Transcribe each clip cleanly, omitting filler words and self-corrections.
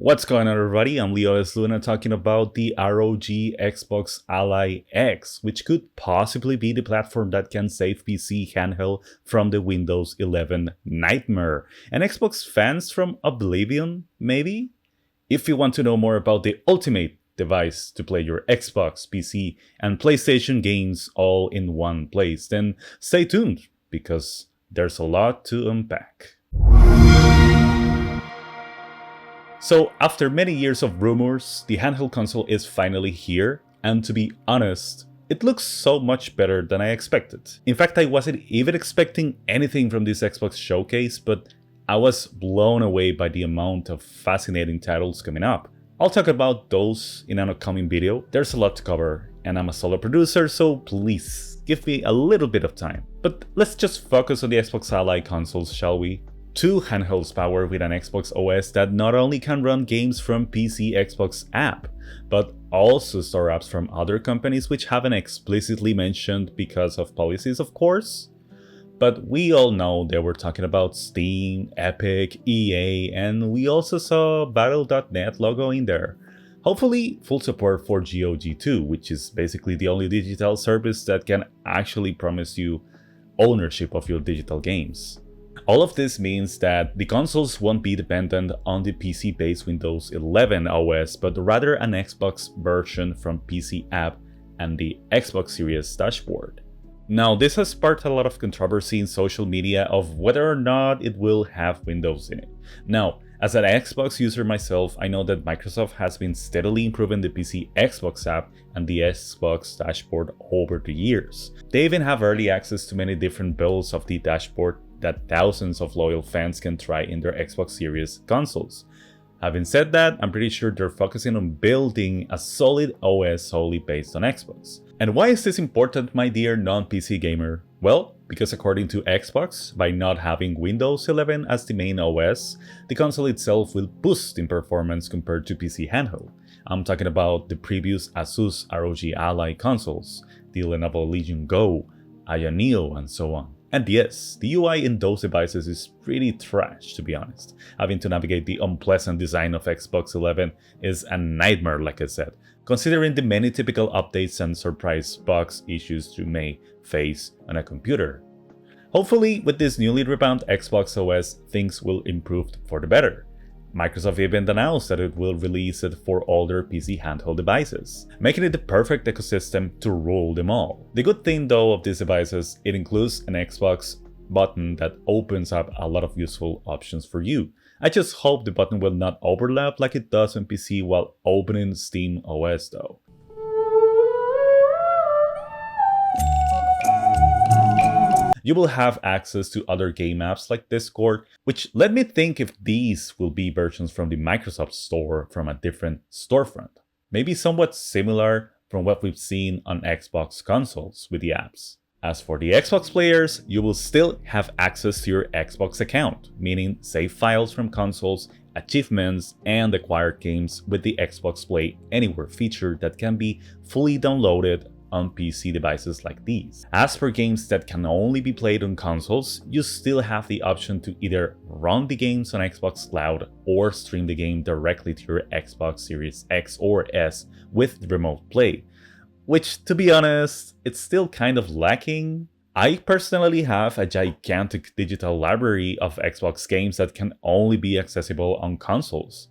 What's going on, everybody? I'm Leo S. Luna talking about the ROG Xbox Ally X, which could possibly be the platform that can save PC handheld from the Windows 11 nightmare, and Xbox fans from oblivion, maybe? If you want to know more about the ultimate device to play your Xbox, PC, and PlayStation games all in one place, then stay tuned, because there's a lot to unpack. So after many years of rumors, the handheld console is finally here, and to be honest, it looks so much better than I expected. In fact, I wasn't even expecting anything from this Xbox showcase, but I was blown away by the amount of fascinating titles coming up. I'll talk about those in an upcoming video. There's a lot to cover, and I'm a solo producer, so please give me a little bit of time. But let's just focus on the Xbox Ally consoles, shall we? Two handhelds powered with an Xbox OS that not only can run games from PC Xbox app, but also store apps from other companies which haven't explicitly mentioned because of policies, of course. But we all know they were talking about Steam, Epic, EA, and we also saw Battle.net logo in there. Hopefully full support for GOG2, which is basically the only digital service that can actually promise you ownership of your digital games. All of this means that the consoles won't be dependent on the PC-based Windows 11 OS, but rather an Xbox version from PC app and the Xbox Series dashboard. Now, this has sparked a lot of controversy in social media of whether or not it will have Windows in it. Now, as an Xbox user myself, I know that Microsoft has been steadily improving the PC Xbox app and the Xbox dashboard over the years. They even have early access to many different builds of the dashboard that thousands of loyal fans can try in their Xbox Series consoles. Having said that, I'm pretty sure they're focusing on building a solid OS solely based on Xbox. And why is this important, my dear non-PC gamer? Well, because according to Xbox, by not having Windows 11 as the main OS, the console itself will boost in performance compared to PC handheld. I'm talking about the previous Asus ROG Ally consoles, the Lenovo Legion Go, Aya Neo, and so on. And yes, the UI in those devices is pretty trash, to be honest. Having to navigate the unpleasant design of Xbox 11 is a nightmare, like I said, considering the many typical updates and surprise bugs issues you may face on a computer. Hopefully, with this newly revamped Xbox OS, things will improve for the better. Microsoft even announced that it will release it for all their PC handheld devices, making it the perfect ecosystem to rule them all. The good thing though of these devices, it includes an Xbox button that opens up a lot of useful options for you. I just hope the button will not overlap like it does on PC while opening Steam OS though. You will have access to other game apps like Discord, which let me think if these will be versions from the Microsoft Store from a different storefront. Maybe somewhat similar from what we've seen on Xbox consoles with the apps. As for the Xbox players, you will still have access to your Xbox account, meaning save files from consoles, achievements, and acquired games with the Xbox Play Anywhere feature that can be fully downloaded on PC devices like these. As for games that can only be played on consoles, you still have the option to either run the games on Xbox Cloud or stream the game directly to your Xbox Series X or S with remote play, which, to be honest, it's still kind of lacking. I personally have a gigantic digital library of Xbox games that can only be accessible on consoles.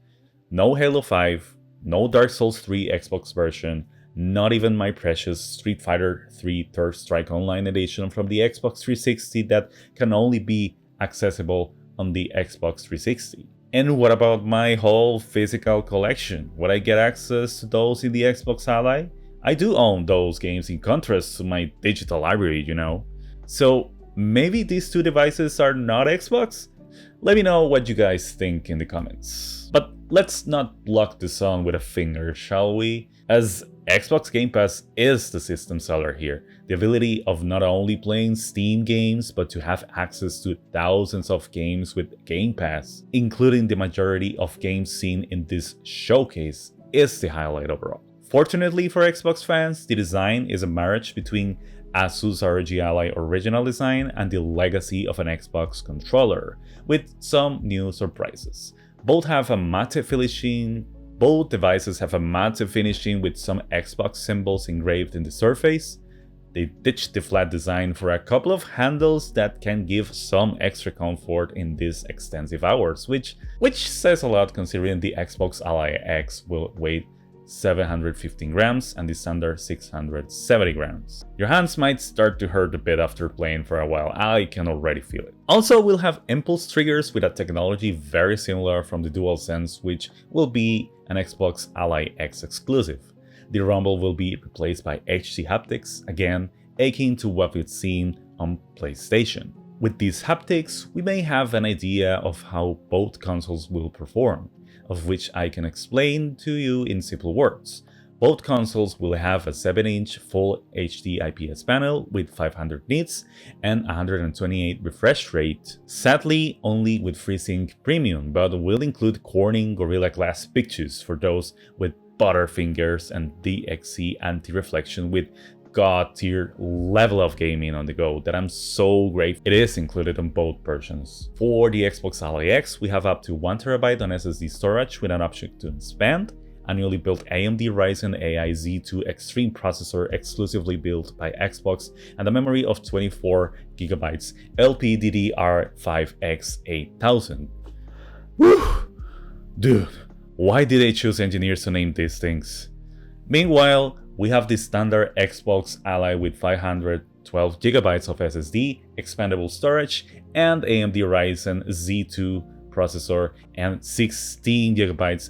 No Halo 5, no Dark Souls 3 Xbox version, not even my precious Street Fighter 3 Third Strike Online edition from the Xbox 360 that can only be accessible on the Xbox 360. And what about my whole physical collection? Would I get access to those in the Xbox Ally? I do own those games in contrast to my digital library, you know. So maybe these two devices are not Xbox? Let me know what you guys think in the comments. But let's not block the sun with a finger, shall we? As Xbox Game Pass is the system seller here. The ability of not only playing Steam games, but to have access to thousands of games with Game Pass, including the majority of games seen in this showcase, is the highlight overall. Fortunately for Xbox fans, the design is a marriage between Asus ROG Ally original design and the legacy of an Xbox controller, with some new surprises. Both have a matte finishing. Both devices have a matte finishing with some Xbox symbols engraved in the surface. They ditched the flat design for a couple of handles that can give some extra comfort in these extensive hours, which says a lot considering the Xbox Ally X will weigh 715 grams and the standard 670 grams. Your hands might start to hurt a bit after playing for a while, I can already feel it. Also, we'll have impulse triggers with a technology very similar from the DualSense, which will be an Xbox Ally X exclusive. The rumble will be replaced by HD haptics, again akin to what we've seen on PlayStation. With these haptics, we may have an idea of how both consoles will perform, of which I can explain to you in simple words. Both consoles will have a 7-inch Full HD IPS panel with 500 nits and 128 refresh rate, sadly only with FreeSync Premium, but will include Corning Gorilla Glass pictures for those with butterfingers and DXC anti-reflection with god tier level of gaming on the go that I'm so grateful it is included on both versions. For the Xbox Ally X, we have up to 1TB on SSD storage with an option to expand, a newly built AMD Ryzen AI Z2 Extreme processor exclusively built by Xbox, and a memory of 24GB LPDDR5X8000. Woo! Dude, why did they choose engineers to name these things? Meanwhile, we have the standard Xbox Ally with 512GB of SSD, expandable storage, and AMD Ryzen Z2 processor and 16GB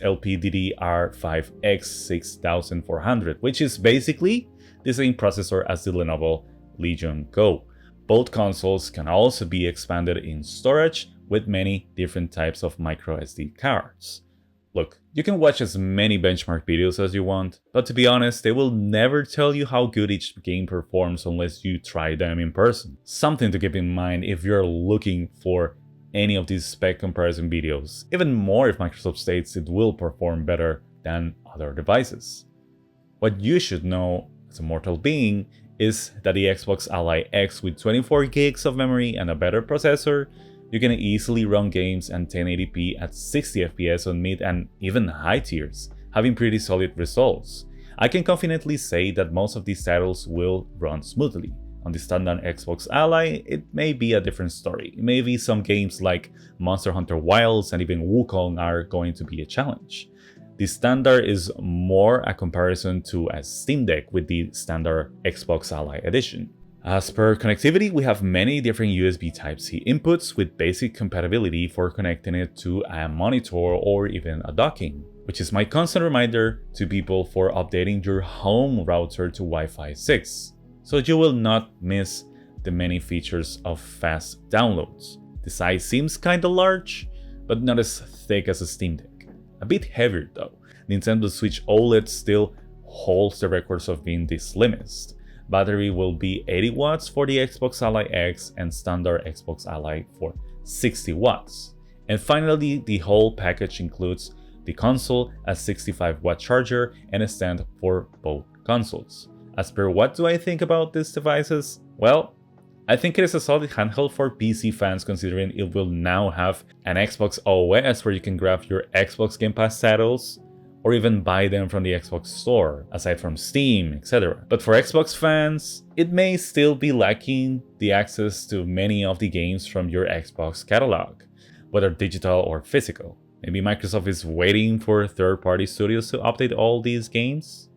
LPDDR5X6400, which is basically the same processor as the Lenovo Legion Go. Both consoles can also be expanded in storage with many different types of microSD cards. Look, you can watch as many benchmark videos as you want, but to be honest, they will never tell you how good each game performs unless you try them in person. Something to keep in mind if you're looking for any of these spec comparison videos, even more if Microsoft states it will perform better than other devices. What you should know as a mortal being is that the Xbox Ally X with 24 gigs of memory and a better processor, you can easily run games at 1080p at 60 FPS on mid and even high tiers, having pretty solid results. I can confidently say that most of these titles will run smoothly. On the standard Xbox Ally, it may be a different story. Maybe some games like Monster Hunter Wilds and even Wukong are going to be a challenge. The standard is more a comparison to a Steam Deck with the standard Xbox Ally Edition. As per connectivity, we have many different USB Type-C inputs with basic compatibility for connecting it to a monitor or even a docking, which is my constant reminder to people for updating your home router to Wi-Fi 6, so you will not miss the many features of fast downloads. The size seems kinda large, but not as thick as a Steam Deck. A bit heavier though. Nintendo Switch OLED still holds the records of being the slimmest. Battery will be 80 watts for the Xbox Ally X and standard Xbox Ally for 60 watts. And finally, the whole package includes the console, a 65-watt charger, and a stand for both consoles. As per what do I think about these devices? Well, I think it is a solid handheld for PC fans considering it will now have an Xbox OS where you can grab your Xbox Game Pass titles, or even buy them from the Xbox Store, aside from Steam, etc. But for Xbox fans, it may still be lacking the access to many of the games from your Xbox catalog, whether digital or physical. Maybe Microsoft is waiting for third-party studios to update all these games?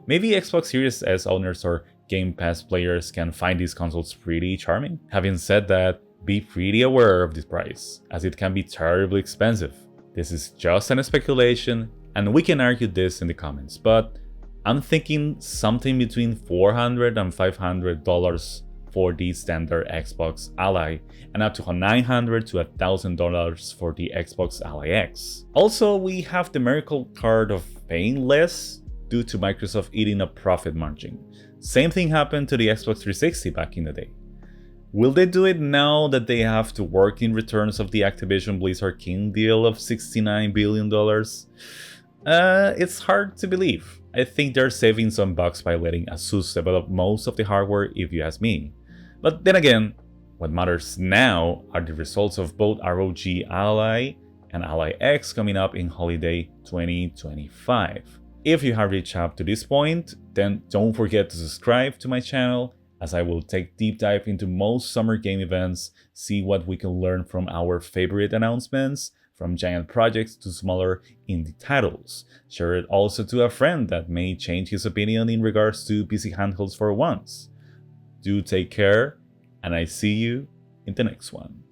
Maybe Xbox Series S owners or Game Pass players can find these consoles pretty charming. Having said that, be pretty aware of the price, as it can be terribly expensive. This is just an speculation, and we can argue this in the comments, but I'm thinking something between $400 and $500 for the standard Xbox Ally, and up to $900 to $1,000 for the Xbox Ally X. Also, we have the miracle card of paying less due to Microsoft eating a profit margin. Same thing happened to the Xbox 360 back in the day. Will they do it now that they have to work in returns of the Activision Blizzard King deal of $69 billion? It's hard to believe. I think they're saving some bucks by letting Asus develop most of the hardware, if you ask me. But then again, what matters now are the results of both ROG Ally and Ally X coming up in holiday 2025. If you have reached up to this point, then don't forget to subscribe to my channel, as I will take deep dive into most summer game events, see what we can learn from our favorite announcements, from giant projects to smaller indie titles. Share it also to a friend that may change his opinion in regards to PC handhelds for once. Do take care, and I see you in the next one.